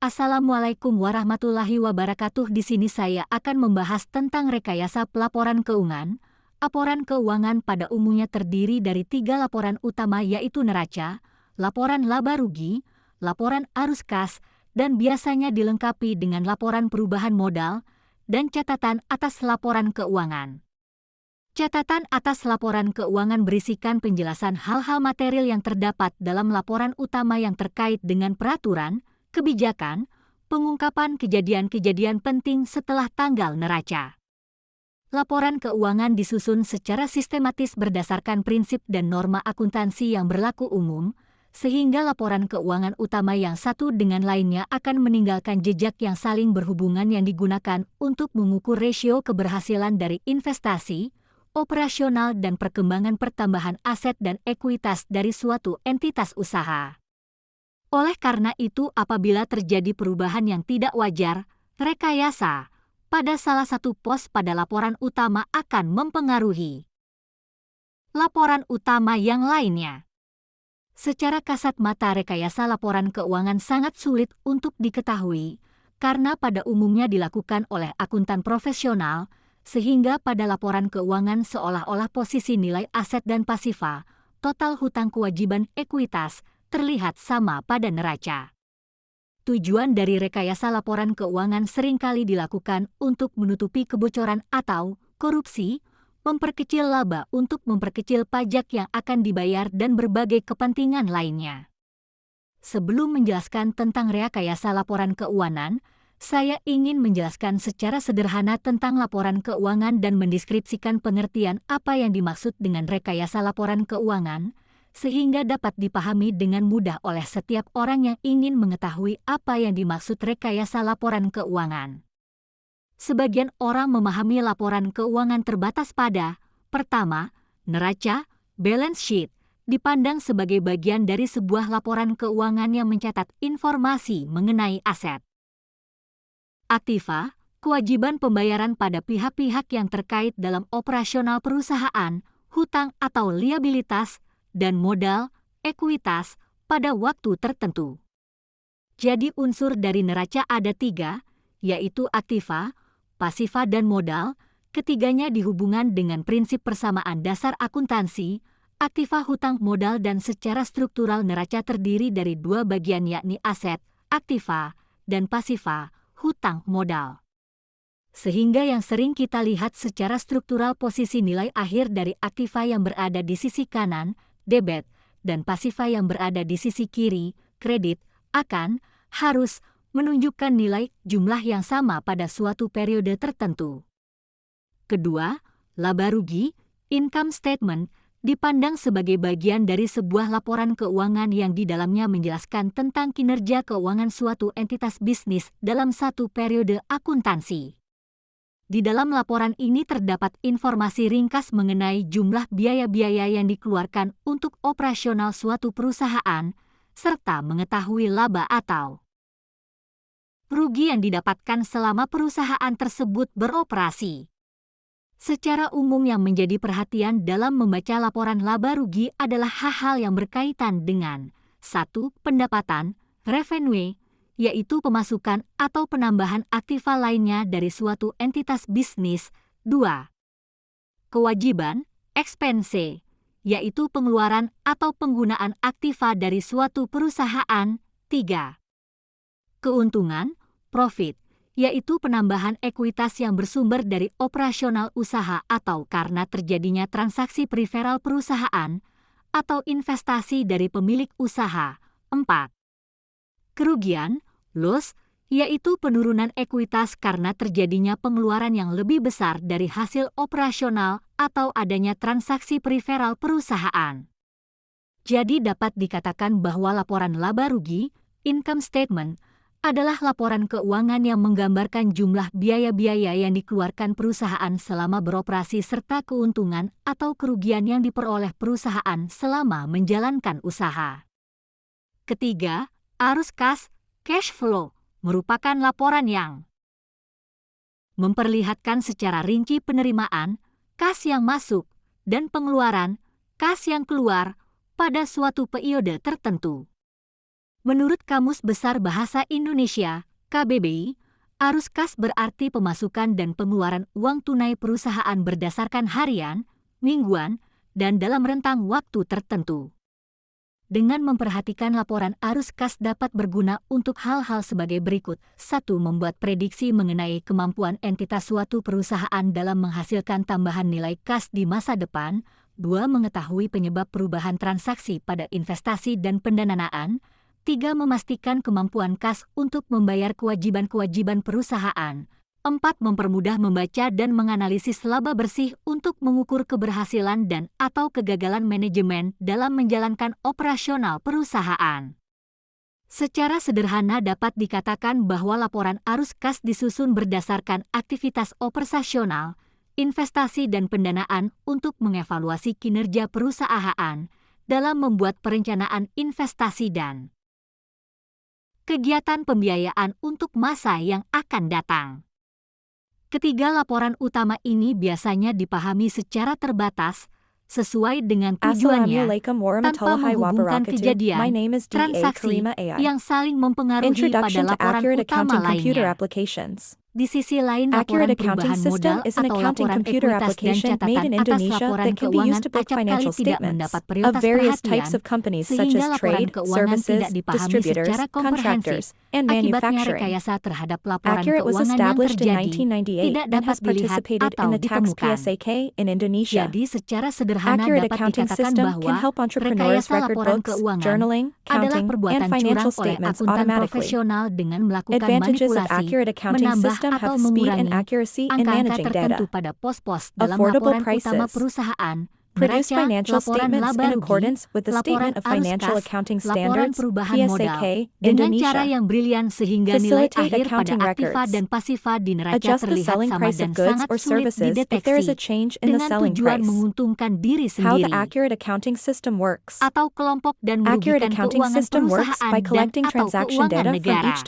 Assalamualaikum warahmatullahi wabarakatuh. Di sini saya akan membahas tentang rekayasa pelaporan keuangan. Laporan keuangan pada umumnya terdiri dari 3 laporan utama, yaitu neraca, laporan laba rugi, laporan arus kas, dan biasanya dilengkapi dengan laporan perubahan modal dan catatan atas laporan keuangan. Catatan atas laporan keuangan berisikan penjelasan hal-hal material yang terdapat dalam laporan utama yang terkait dengan peraturan, kebijakan, pengungkapan kejadian-kejadian penting setelah tanggal neraca. Laporan keuangan disusun secara sistematis berdasarkan prinsip dan norma akuntansi yang berlaku umum, sehingga laporan keuangan utama yang satu dengan lainnya akan meninggalkan jejak yang saling berhubungan yang digunakan untuk mengukur rasio keberhasilan dari investasi, operasional dan perkembangan pertambahan aset dan ekuitas dari suatu entitas usaha. Oleh karena itu, apabila terjadi perubahan yang tidak wajar, rekayasa pada salah satu pos pada laporan utama akan mempengaruhi laporan utama yang lainnya. Secara kasat mata, rekayasa laporan keuangan sangat sulit untuk diketahui karena pada umumnya dilakukan oleh akuntan profesional, sehingga pada laporan keuangan seolah-olah posisi nilai aset dan pasifa, total hutang kewajiban ekuitas, terlihat sama pada neraca. Tujuan dari rekayasa laporan keuangan seringkali dilakukan untuk menutupi kebocoran atau korupsi, memperkecil laba untuk memperkecil pajak yang akan dibayar dan berbagai kepentingan lainnya. Sebelum menjelaskan tentang rekayasa laporan keuangan, saya ingin menjelaskan secara sederhana tentang laporan keuangan dan mendeskripsikan pengertian apa yang dimaksud dengan rekayasa laporan keuangan, sehingga dapat dipahami dengan mudah oleh setiap orang yang ingin mengetahui apa yang dimaksud rekayasa laporan keuangan. Sebagian orang memahami laporan keuangan terbatas pada, pertama, neraca, balance sheet, dipandang sebagai bagian dari sebuah laporan keuangan yang mencatat informasi mengenai aset. Aktiva, kewajiban pembayaran pada pihak-pihak yang terkait dalam operasional perusahaan, hutang atau liabilitas, dan modal, ekuitas, pada waktu tertentu. Jadi unsur dari neraca ada 3, yaitu aktiva, pasifa dan modal. Ketiganya dihubungkan dengan prinsip persamaan dasar akuntansi. Aktiva hutang modal dan secara struktural neraca terdiri dari 2 bagian, yakni aset, aktiva, dan pasifa, hutang modal. Sehingga yang sering kita lihat secara struktural posisi nilai akhir dari aktiva yang berada di sisi kanan, debit, dan pasifa yang berada di sisi kiri, kredit, akan, harus, menunjukkan nilai jumlah yang sama pada suatu periode tertentu. Kedua, laba rugi, income statement, dipandang sebagai bagian dari sebuah laporan keuangan yang di dalamnya menjelaskan tentang kinerja keuangan suatu entitas bisnis dalam satu periode akuntansi. Di dalam laporan ini terdapat informasi ringkas mengenai jumlah biaya-biaya yang dikeluarkan untuk operasional suatu perusahaan, serta mengetahui laba atau rugi yang didapatkan selama perusahaan tersebut beroperasi. Secara umum yang menjadi perhatian dalam membaca laporan laba rugi adalah hal-hal yang berkaitan dengan 1. Pendapatan, revenue, yaitu pemasukan atau penambahan aktiva lainnya dari suatu entitas bisnis. 2. Kewajiban, expense, yaitu pengeluaran atau penggunaan aktiva dari suatu perusahaan. 3. Keuntungan, profit, yaitu penambahan ekuitas yang bersumber dari operasional usaha atau karena terjadinya transaksi periferal perusahaan atau investasi dari pemilik usaha. 4. Kerugian, loss, yaitu penurunan ekuitas karena terjadinya pengeluaran yang lebih besar dari hasil operasional atau adanya transaksi periferal perusahaan. Jadi dapat dikatakan bahwa laporan laba rugi, income statement, adalah laporan keuangan yang menggambarkan jumlah biaya-biaya yang dikeluarkan perusahaan selama beroperasi serta keuntungan atau kerugian yang diperoleh perusahaan selama menjalankan usaha. Ketiga, arus kas, cash flow, merupakan laporan yang memperlihatkan secara rinci penerimaan, kas yang masuk, dan pengeluaran, kas yang keluar, pada suatu periode tertentu. Menurut Kamus Besar Bahasa Indonesia, KBBI, arus kas berarti pemasukan dan pengeluaran uang tunai perusahaan berdasarkan harian, mingguan, dan dalam rentang waktu tertentu. Dengan memperhatikan laporan arus kas dapat berguna untuk hal-hal sebagai berikut. 1. Membuat prediksi mengenai kemampuan entitas suatu perusahaan dalam menghasilkan tambahan nilai kas di masa depan. 2. Mengetahui penyebab perubahan transaksi pada investasi dan pendanaan. 3. Memastikan kemampuan kas untuk membayar kewajiban-kewajiban perusahaan. 4. Mempermudah membaca dan menganalisis laba bersih untuk mengukur keberhasilan dan atau kegagalan manajemen dalam menjalankan operasional perusahaan. Secara sederhana dapat dikatakan bahwa laporan arus kas disusun berdasarkan aktivitas operasional, investasi dan pendanaan untuk mengevaluasi kinerja perusahaan dalam membuat perencanaan investasi dan kegiatan pembiayaan untuk masa yang akan datang. Ketiga laporan utama ini biasanya dipahami secara terbatas, sesuai dengan tujuannya, tanpa menghubungkan kejadian, transaksi yang saling mempengaruhi pada laporan utama lainnya. Di sisi lain, laporan perubahan modal atau laporan ekuitas dan catatan atas laporan keuangan acap kali tidak mendapat prioritas perhatian, sehingga laporan keuangan tidak dipahami secara komprehensif. Akibatnya rekayasa terhadap laporan keuangan yang terjadi tidak dapat dilihat atau ditemukan. Jadi secara sederhana dapat dikatakan bahwa rekayasa laporan keuangan adalah perbuatan curang oleh akuntan profesional dengan melakukan manipulasi, menambah atau mengurangi angka-angka tertentu pada pos-pos dalam laporan utama perusahaan, neraca, laporan laba rugi, laporan arus kas, laporan perubahan modal, dengan cara yang brilian sehingga nilai akhir pada aktiva dan pasiva di neraca terlihat sama dan sangat sulit dideteksi, dengan tujuan menguntungkan diri sendiri atau kelompok dan merugikan keuangan perusahaan dan atau keuangan negara.